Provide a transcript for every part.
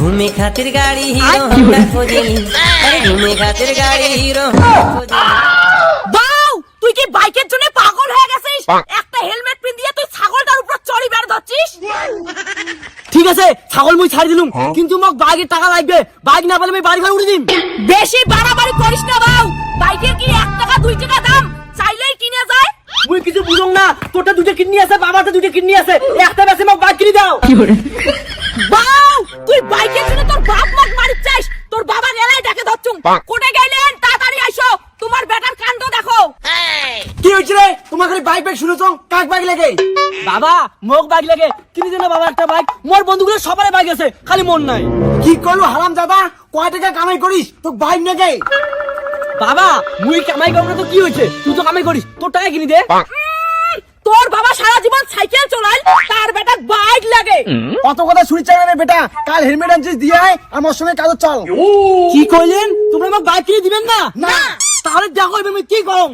घूमे खातिर गाड़ी हीरो होंडा खोजेली, अरे घूमे खातिर गाड़ी हीरो होंडा खोजेली। বাউ তুই কি বাইকের জন্য পাগল হয়ে গেছিস? একটা হেলমেট পিন দিয়ে তুই ছাগলটার উপর চড়ি বের ধরছিস। ঠিক আছে ছাগল মুই ছাড়ি দিলুম, কিন্তু মোক বাইকের টাকা লাগবে। বাইক না পেলে আমি বাড়ি ঘর উড়ে দিম। বেশি বাড়াবাড়ি করিস না বাউ, বাইকের কি 1 টাকা 2 টাকা দাম, চাইলেই কিনে যায়। মুই কিছু বুঝং না, তোরটা দুটো কিডনি আছে, বাবাটা দুটো কিডনি আছে, একটা বেশি মোক বাইক কিনে দাও। বাউ তুই বাইকের জন্য তোর বাপ মাক মারি চাইস, তোর বাবা গেলাই ডাকে ধরছুম। কোটে গেলেন তাড়াতাড়ি আইসো, তোমার বেটার কাণ্ড দেখো। কি হইছে রে? তোমার খালি বাইক বাইক শুনেছ, কাক বাইক লাগে? বাবা মোক বাইক লাগে, কিনে দে না বাবা একটা বাইক। মোর বন্ধুগুলো সবারই বাইক আছে, খালি মন নাই। কি করলো হারাম দাদা, কয় টাকা কামাই করিস, তোর বাইক নাকি? বাবা মুই কামাই করব না তো কি হইছে, তুই তো কামাই করিস, তোর টাকা কিনে দে। তোর বাবা সারা জীবন সাইকেল চালায়, তার বেটা বাইক লাগে। কত কথা শুনি চাই না বেটা, কাল হেলমেট আনছিস দিয়ে আয়, আমার সঙ্গে কাজ চল। কি কইলেন? তোমরা আমাকে বাইক কিনে দিবেন না? না তাহলে দেখো আমি কি করম।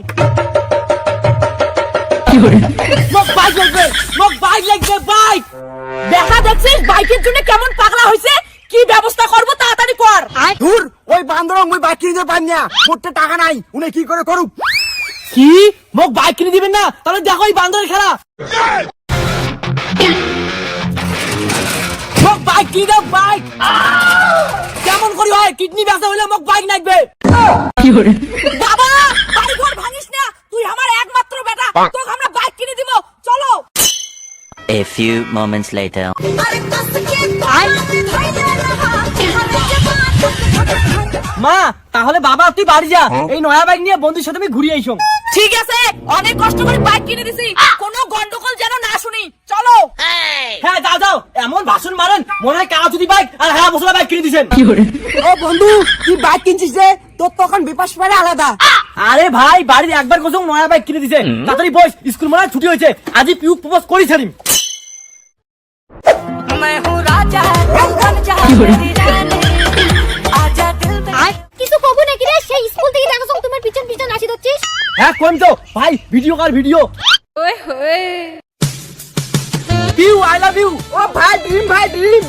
মোক বাইক লাগবে, মোক বাইক লাগবে, বাইক। দেখা দেখছিস বাইকের জন্য কেমন পাগলা হইছে, কি ব্যবস্থা করব তাড়াতাড়ি কর। দূর ওই বান্দর মুই বাইক কিনে দিতে পারি না, মোটে টাকা নাই, উনি কি করে করুক। কি মোক বাইক কিনে দিবেন না? তাহলে দেখো এই বান্দরের খেলা। মোক বাইক কিনে দাও, বাইক। কেমন করি হয়, কিডনি ব্যথা হইলে মোক বাইক লাগবে। বাবা বাড়ি ঘর ভাঙিস না, তুই আমার একমাত্র বেটা, তোকে আমরা বাইক কিনে দিব, চলো। A few moments later. মা তাহলে বাবা তুই বাড়ি যা, এই নয়া বাইক নিয়ে বন্ধুর সাথে আমি ঘুরে আইসো। ঠিক আছে, অনেক কষ্ট করে বাইক কিনে দিছি, কোনো গন্ডগোল যেন না শুনি, চলো। হ্যাঁ যাও যাও, এমন ভাষণ মারেন মনে হয় কারা যদি বাইক আর হ্যাঁ বসলা বাইক কিনে দিছেন। ও বন্ধু তুই বাইক কিনছিস রে, তোর তখন বিপাস পারে আলাদা। আরে ভাই বাড়ির একবার কোসং নয়া বাইক কিনে দিছে, তাড়াতাড়ি বস, স্কুল মনে হয় ছুটি হয়েছে, আজই পিউ প্রপোজ করি ছাড়িম। কিছু কবু নাকি রে, সেই স্কুল থেকে দেখো তোমার পিছন পিছন আসি দচ্ছিস। হ্যাঁ কোন তো ভাই, ভিডিও কর ভিডিও। ওই হোয়ে পিউ আই লাভ ইউ। ও ভাই ড্রিম, ভাই ড্রিম।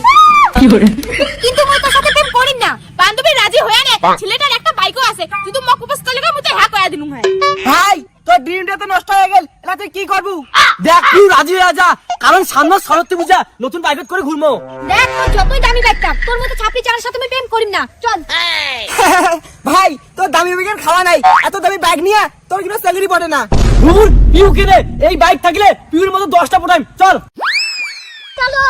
কিন্তু মই তোর সাথে প্রেম করিম না, বান্ধবী রাজি হয়ে নে, ছেলেটার একটা বাইকও আছে, তুই তো মক উপস করলে মুতে হ্যাঁ কয়া দিনু ভাই। ভাই তোর ড্রিমটা তো নষ্ট হয়ে গেল, এটা তুই কি করবু? দেখ তুই রাজি হয়ে যা, কারণ সামনে সরস্বতী পূজা, নতুন বাইক করে ঘুরবো। দেখ তোর যতই দামি বাইকটা, তোর মতো ছাপড়ি চালার সাথে আমি প্রেম করিম না, চল। ভাই তোর দামি বাইকের খাওয়া নাই, এত দামি বাইক নিয়ে তোর কোনো স্যালারি পড়ে না। ঘুর পিউ কিনে, এই বাইক থাকলে পিউর মতো 10টা পটাইম, চল। চলো।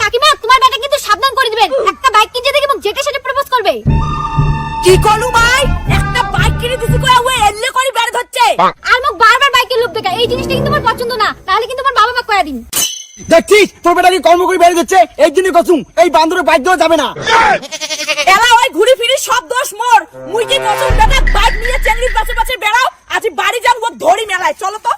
কাকিমা তোমার বেটা কিন্তু সাবধান করে দিবেন, একটা বাইক কিনতে দেখে মুখ যেটা সেটা প্রপোজ করবে। কি করলু ভাই, একটা বাইক কিনে দিছি কয়া ওই এল্লে করে বের ধরছে। আর মুখ বারবার বাইকের লোভ দেখা, এই জিনিসটা কিন্তু আমার পছন্দ না, তাহলে কিন্তু আমার বাবা মা কয়া দিন। দেখছিস তোর বেটা কি কর্ম করে বেরিয়ে যাচ্ছে, এই জন্য কসুম এই বান্দরের বাইক দেওয়া যাবে না। এলা ওই ঘুরি ফিরি সব দোষ মোর, মুই কি কসম বেটা বাইক নিয়ে চেংড়ির পাশে পাশে বেড়াও, আজ বাড়ি যাম ও ধরি মেলায়, চলো তো।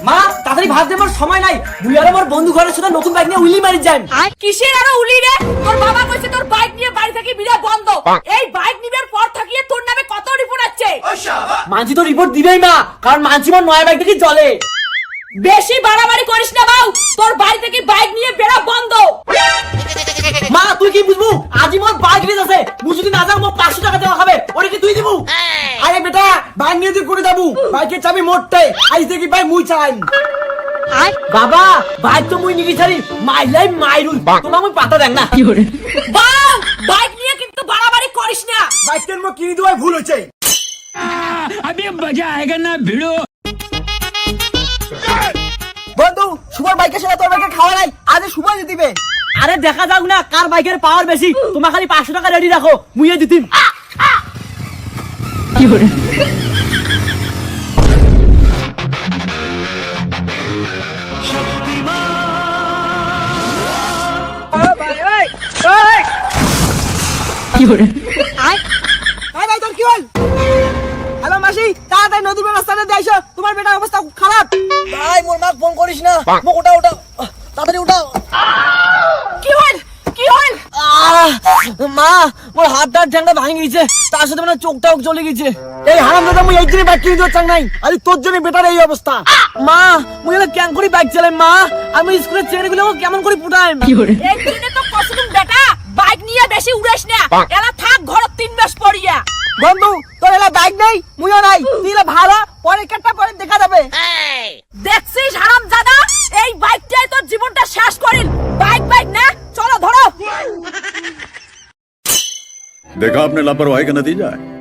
মা তাড়াতাড়ি ভাত দে, আমার সময় নাই, মুই আর আমার বন্ধু ঘরের সাথে নতুন বাইক নিয়ে উইলি মারি যাই। কিসের আরো উলি রে, তোর বাবা কইছে তোর বাইক নিয়ে বাড়ি থেকে বিড়া বন্ধ, এই বাইক নিবার পর থাকিয়ে তোর নামে কত রিপোর্ট আছে। মানছি তো রিপোর্ট দিবেই মা, কারণ মানছি আমার নয়া বাইক দেখি চলে। বেশি বাড়াবাড়ি করিস না বাউ, তোর বাড়ি থেকে বাইক নিয়ে বেড়া বন্ধ। মা তুই কি বুঝবু, আজই মোর বাইক রেস আছে, মুই যদি না যাও মোর 500 টাকা দেওয়া হবে, ওরে কি তুই দিবু? আরে বেটা বাইক নিয়ে তুই করে যাবু, বাইকের চাবি মোরতে, আজ থেকে বাইক মুই চাই। বাবা বাইক তো মুই নিকি ছাড়ি, মাইলাই মাইরুল, তোমার মুই পাতা দেখ না। বাউ বাইক নিয়ে কিন্তু বাড়াবাড়ি করিস না। বাইকের মো কিনে দেওয়াই ভুল হয়েছে। अभी मजा आएगा ना भिड़ो। বন্ধু সুপার বাইকের সাথে তোর বাইকের খাওয়া নাই, আজ সুপার দিবে। আরে দেখা যাক না কার বাইকের পাওয়ার বেশি, তোমার খালি 500 টাকা রেডি রাখো, মুইয়ে দিতিম। কি করে কি করে আয় আয় ভাই তোর কি হল? হ্যালো মাসি, তাড়াতাড়ি নদীর রাস্তাটা দিয়ে আইসো, তোমার বেটার অবস্থা খুব খারাপ। ভাই মোর মা ফোন করিস না, মোক ওটা তাড়াতাড়ি উঠাও। কি হল কি হল? মা ওর হাতটা ঠ্যাংটা ভাঙে গেছে, তার সাথে মানে চোখটাও চলে গেছে। এই হারামজাদা মুই এই জন্য বাইক কিনে দিতে চাই নাই, আরে তোর জন্য বেটার এই অবস্থা। মা মুই এলা কেন করে বাইক চালাই মা? আমি স্কুলের ছেলেগুলো কেমন করে পুটাই? এই দিনে তো কসুম বেটা বাইক নিয়ে বেশি উড়াইস না, এলা থাক ঘরে 3 মাস পড়িয়া। বন্ধু তোর এলা বাইক নেই, মুইও নাই, তুই এলা ভাড়া পরে কাটটা পরে দেখা যাবে। দেখছিস হারামজাদা, এই বাইকটাই তোর জীবনটা শেষ করিল। বাইক না, চলো ধরো। देखा आपने लापरवाही का नतीजा है।